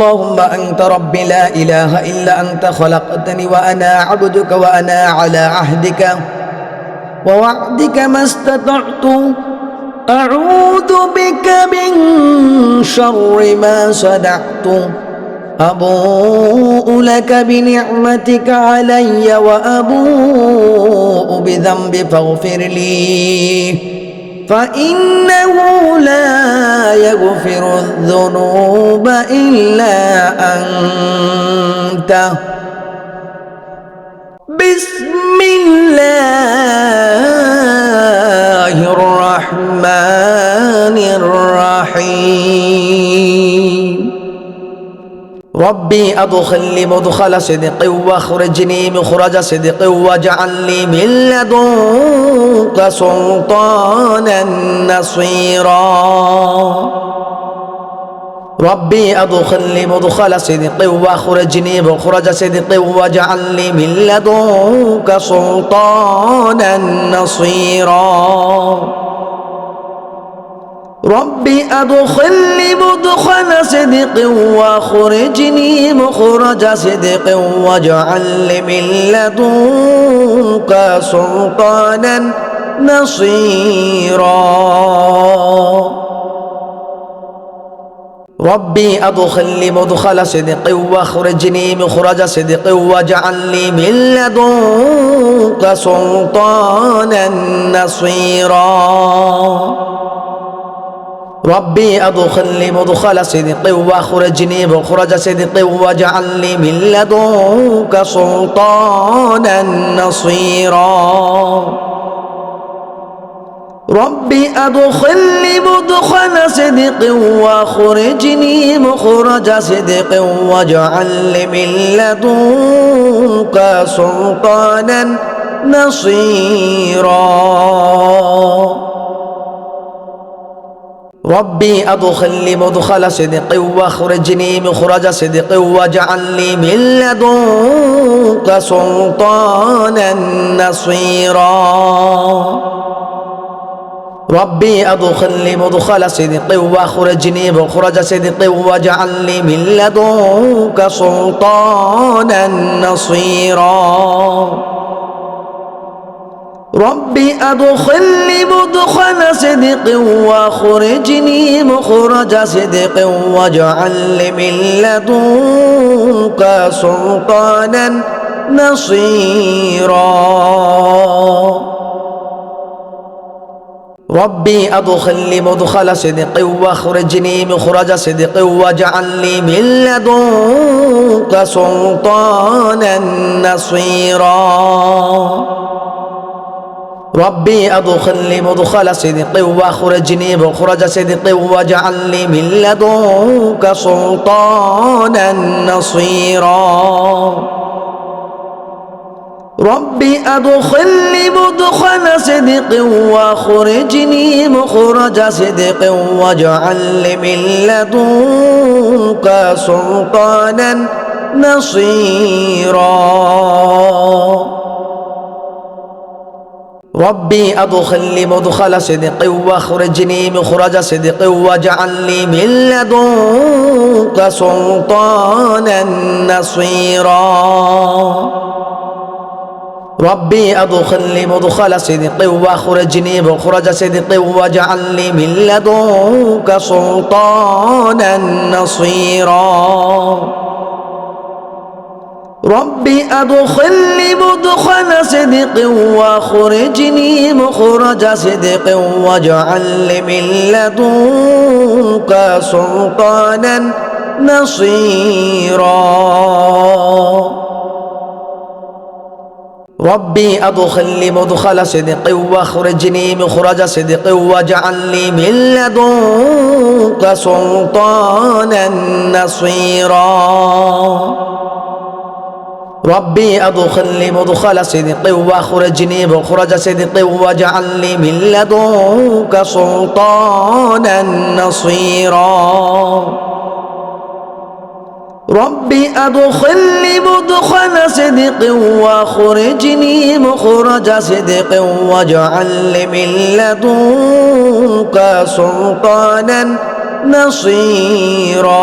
اللهم أنت ربي لا إله إلا أنت خلقتني وأنا عبدك وأنا على عهدك ووعدك ما استطعت أعوذ بك من شر ما صنعت أبوء لك بنعمتك علي وأبوء بذنبي فاغفر لي فإنه لا يغفر الذنوب إلا أنت بسم الله الرحمن الرحيم ربي أدخلني مدخل صدق واخرجني مخرج صدق واجعل لي من لدنك سلطانا نصيرا ربي أدخلني مدخل صدق واخرجني مخرج صدق واجعل لي من لدنك سلطانا نصيرا ربي أدخلني مدخل صدق واخرجني مخرج صدق واجعل لي من لدنك سلطانا نصيرا ربي أدخلني مدخل صدق واخرجني مخرج صدق واجعل لي من لدنك سلطانا نصيرا ربي أدخلني مدخل صدق واخرجني مخرج صدق واجعل لي من لدنك سلطانا نصيرا ربي أدخلني مدخل صدق واخرجني مخرج صدق واجعل لي من لدنك سلطانا نصيرا ربي أدخلني مدخل صدق واخرجني مخرج صدق واجعل لي من لدنك سلطانا نصيرا ربي أدخلني مدخل صدق واخرجني مخرج صدق واجعل لي من لدنك سلطانا نصيرا ربي أدخلني مدخل صدق واخرجني مخرج صدق واجعل لي من لدنك سلطانا نصيرا ربي أدخلني مدخل صدق واخرجني مخرج صدق واجعل لي من لدنك سلطانا نصيرا ربي أدخلني مدخل صدق واخرجني مخرج صدق واجعل لي من لدنك سلطانا نصيرا ربي أدخلني مدخل صدق واخرجني مخرج صدق واجعل لي من لدنك سلطانا نصيرا ربي أدخلني مدخل صدق واخرجني مخرج صدق واجعل لي من لدنك سلطانا نصيرا ربي أدخلني مدخل صدق واخرجني مخرج صدق واجعل لي من لدنك سلطانا نصيرا ربي أدخلني مدخل صدق واخرجني مخرج صدق واجعل لي من لدنك سلطانا نصيرا ربي أدخلني مدخل صدق واخرجني مخرج صدق واجعل لي من لدنك سلطانا نصيرا ربي أدخلني مدخل صدق واخرجني مخرج صدق واجعل لي من لدنك سلطانا نصيرا ربي أدخلني مدخل صدق واخرجني مخرج صدق واجعل لي من لدنك سلطانا نصيرا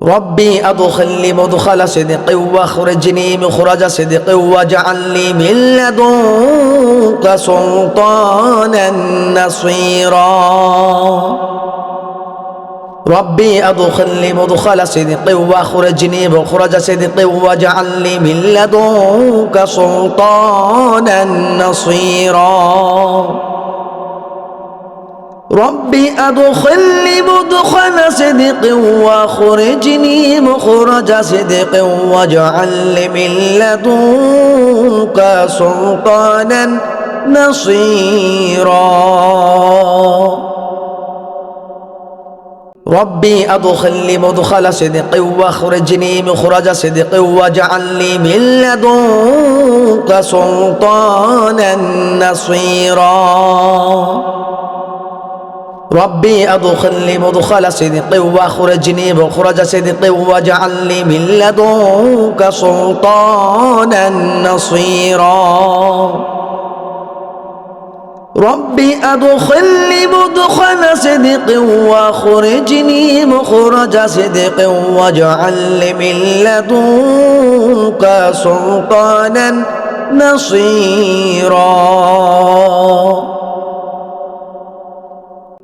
ربي أدخلني مدخل صدق واخرجني مخرج صدق واجعل لي من لدنك سلطانا نصيرا ربي أدخلني مدخل صدق واخرجني مخرج صدق واجعل لي من لدنك سلطانا نصيرا ربي أدخلني مدخل صدق واخرجني مخرج صدق واجعل لي من لدنك سلطانا نصيرا ربي أدخلني مدخل صدق واخرجني مخرج صدق واجعل لي من لدنك سلطانا نصيرا ربي أدخلني مدخل صدق واخرجني مخرج صدق واجعل لي من لدنك سلطانا نصيرا ربي أدخلني مدخل صدق واخرجني مخرج صدق واجعل لي من لدنك سلطانا نصيرا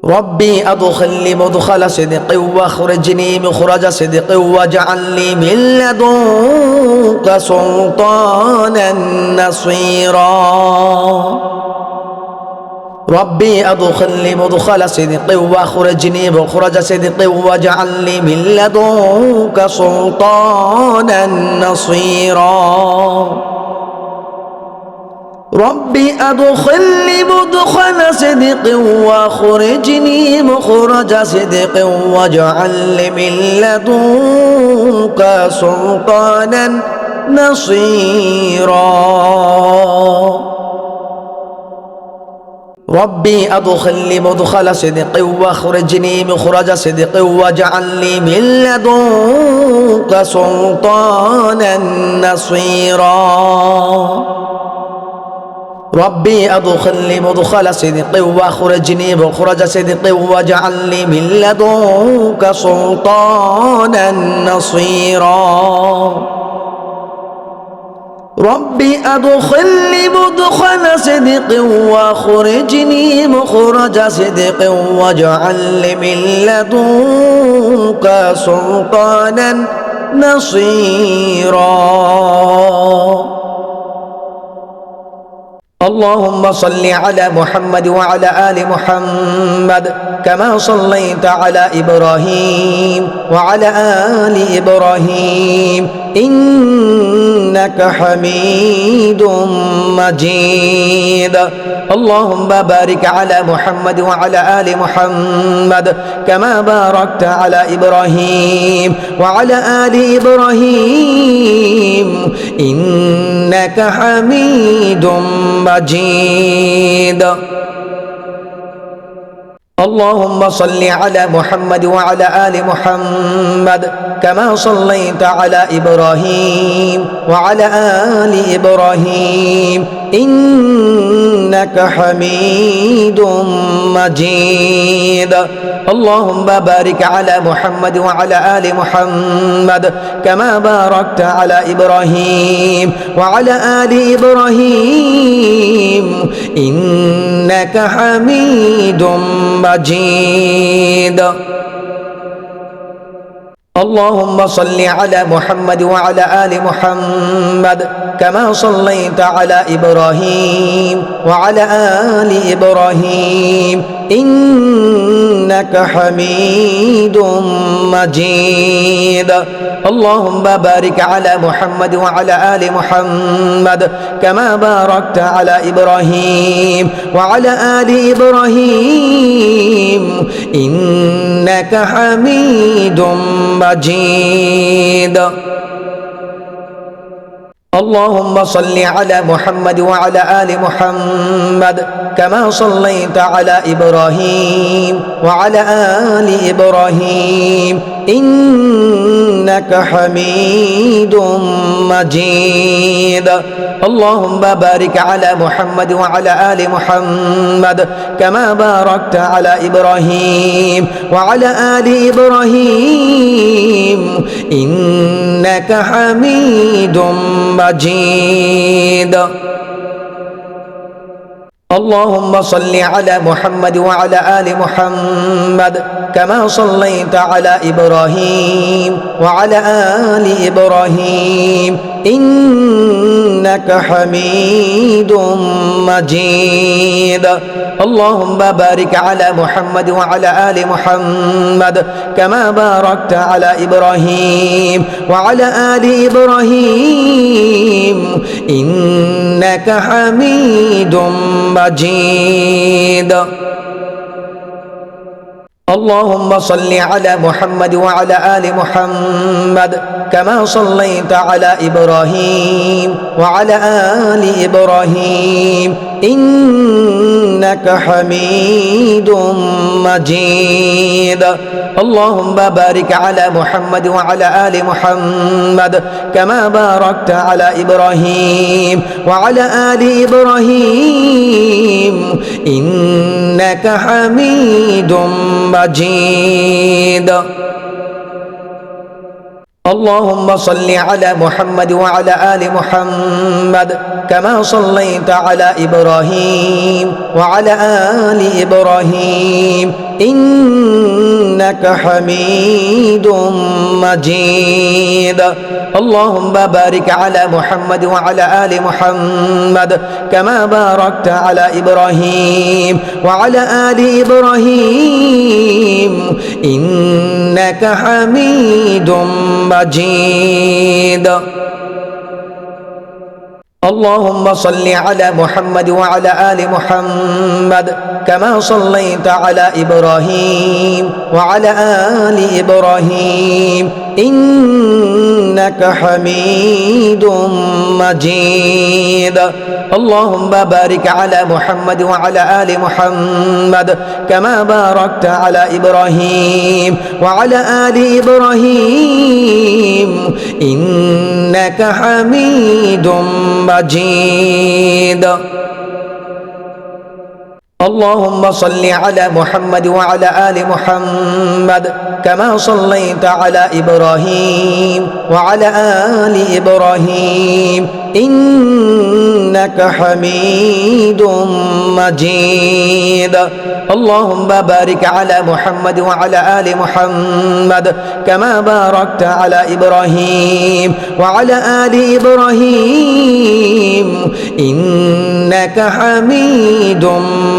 ربي أدخلني مدخل صدق واخرجني مخرج صدق واجعل لي من لدنك سلطانا نصيرا ربي أدخلني مدخل صدق واخرجني مخرج صدق واجعل لي من لدنك سلطانا نصيرا ربي أدخلني مدخل صدق واخرجني مخرج صدق واجعل لي من لدنك سلطانا نصيرا ربي أدخلني مدخل صدق واخرجني مخرج صدق واجعل لي من لدنك سلطانا نصيرا ربي أدخلني مدخل صدق واخرجني مخرج صدق واجعل لي من لدنك سلطانا نصيرا ربي أدخلني مدخل صدق واخرجني مخرج صدق واجعل لي من لدنك سلطانا نصيرا اللهم صل على محمد وعلى آل محمد كما صليت على إبراهيم وعلى آل إبراهيم إنك حميد مجيد اللهم بارك على محمد وعلى آل محمد كما باركت على إبراهيم وعلى آل إبراهيم إنك حميد مجيد اللهم صل على محمد وعلى آل محمد كما صليت على إبراهيم وعلى آل إبراهيم إنك حميد مجيد اللهم بارك على محمد وعلى آل محمد كما باركت على إبراهيم وعلى آل إبراهيم إنك حميد مجيد اللهم صل على محمد وعلى آل محمد كما صليت على إبراهيم وعلى آل إبراهيم إنك حميد مجيد اللهم بارك على محمد وعلى آل محمد كما باركت على إبراهيم وعلى آل إبراهيم إنك حميد مجيد اللهم صل على محمد وعلى آل محمد كما صليت على إبراهيم وعلى آل إبراهيم إنك حميد مجيد اللهم بارك على محمد وعلى آل محمد كما باركت على إبراهيم وعلى آل إبراهيم إنك حميد مجيد اللهم صل على محمد وعلى آل محمد كما صليت على إبراهيم وعلى آل إبراهيم إنك حميد مجيد اللهم بارك على محمد وعلى آل محمد كما باركت على إبراهيم وعلى آل إبراهيم إنك حميد مجيد اللهم صل على محمد وعلى آل محمد كما صليت على إبراهيم وعلى آل إبراهيم إنك حميد مجيد اللهم بارك على محمد وعلى آل محمد كما باركت على إبراهيم وعلى آل إبراهيم إنك حميد مجيد اللهم صل على محمد وعلى آل محمد كما صليت على إبراهيم وعلى آل إبراهيم إنك حميد مجيد اللهم بارك على محمد وعلى آل محمد كما باركت على إبراهيم وعلى آل إبراهيم إنك حميد مجيد اللهم صل على محمد وعلى آل محمد كما صليت على إبراهيم وعلى آل إبراهيم إنك حميد مجيد اللهم بارك على محمد وعلى آل محمد كما باركت على إبراهيم وعلى آل إبراهيم إنك حميد مجيد اللهم صل على محمد وعلى آل محمد كما صليت على إبراهيم وعلى آل إبراهيم إنك حميد مجيد اللهم بارك على محمد وعلى آل محمد كما باركت على إبراهيم وعلى آل إبراهيم إنك حميد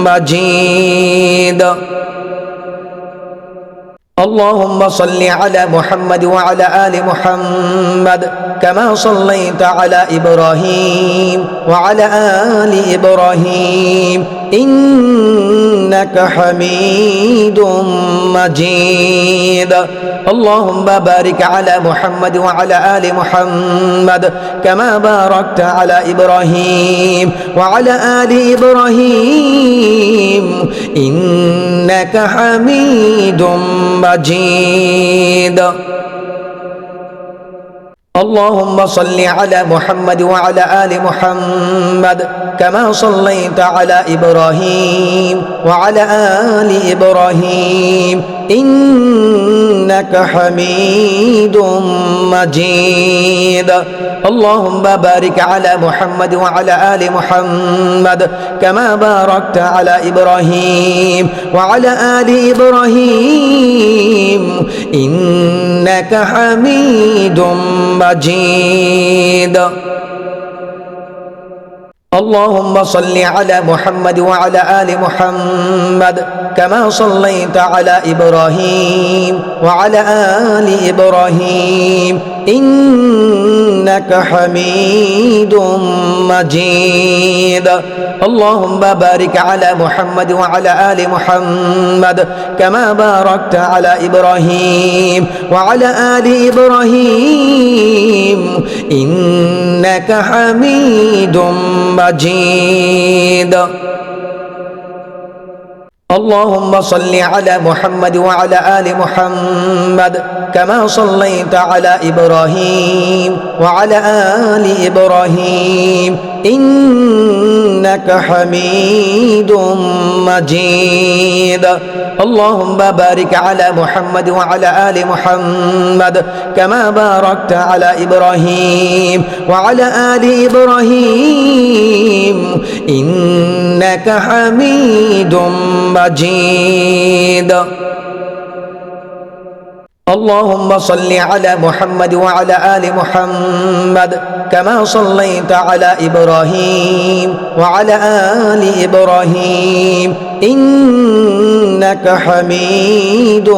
مجيد اللهم صل على محمد وعلى آل محمد كما صليت على إبراهيم وعلى آل إبراهيم إنك حميد مجيد اللهم بارك على محمد وعلى آل محمد كما باركت على إبراهيم وعلى آل إبراهيم إنك حميد مجيد اللهم صل على محمد وعلى آل محمد كما صليت على إبراهيم وعلى آل إبراهيم إنك حميد مجيد اللهم بارك على محمد وعلى آل محمد كما باركت على إبراهيم وعلى آل إبراهيم إنك حميد مجيد اللهم صل على محمد وعلى آل محمد كما صليت على إبراهيم وعلى آل إبراهيم إنك حميد مجيد اللهم بارك على محمد وعلى آل محمد كما باركت على إبراهيم وعلى آل إبراهيم إنك حميد مجيد اللهم صل على محمد وعلى آل محمد كما صليت على إبراهيم وعلى آل إبراهيم إنك حميد مجيد اللهم بارك على محمد وعلى آل محمد كما باركت على إبراهيم وعلى آل إبراهيم إنك حميد مجيد اللهم صل على محمد وعلى آل محمد كما صليت على إبراهيم وعلى آل إبراهيم إنك حميد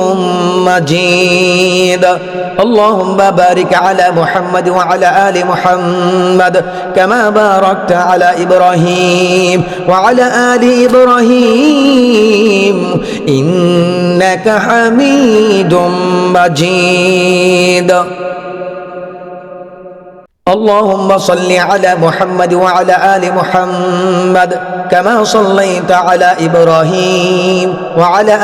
مجيد اللهم بارك على محمد وعلى آل محمد كما باركت على إبراهيم وعلى آل إبراهيم إنك حميد مجيد اللهم صل على محمد وعلى آل محمد كما صليت على إبراهيم وعلى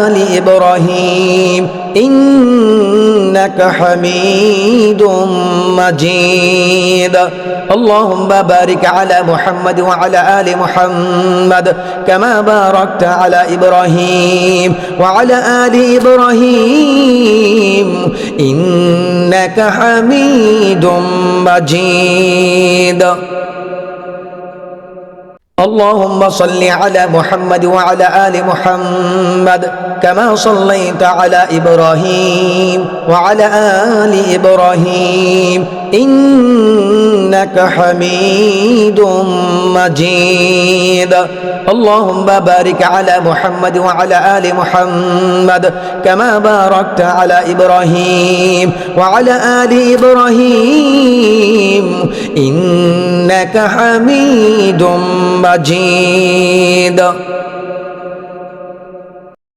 آل إبراهيم إنك حميد مجيد اللهم بارك على محمد وعلى آل محمد كما باركت على إبراهيم وعلى آل إبراهيم إنك حميد مجيد اللهم صل على محمد وعلى آل محمد كما صليت على إبراهيم وعلى آل إبراهيم إنك حميد مجيد اللهم بارك على محمد وعلى آل محمد كما باركت على إبراهيم وعلى آل إبراهيم إنك حميد مجيد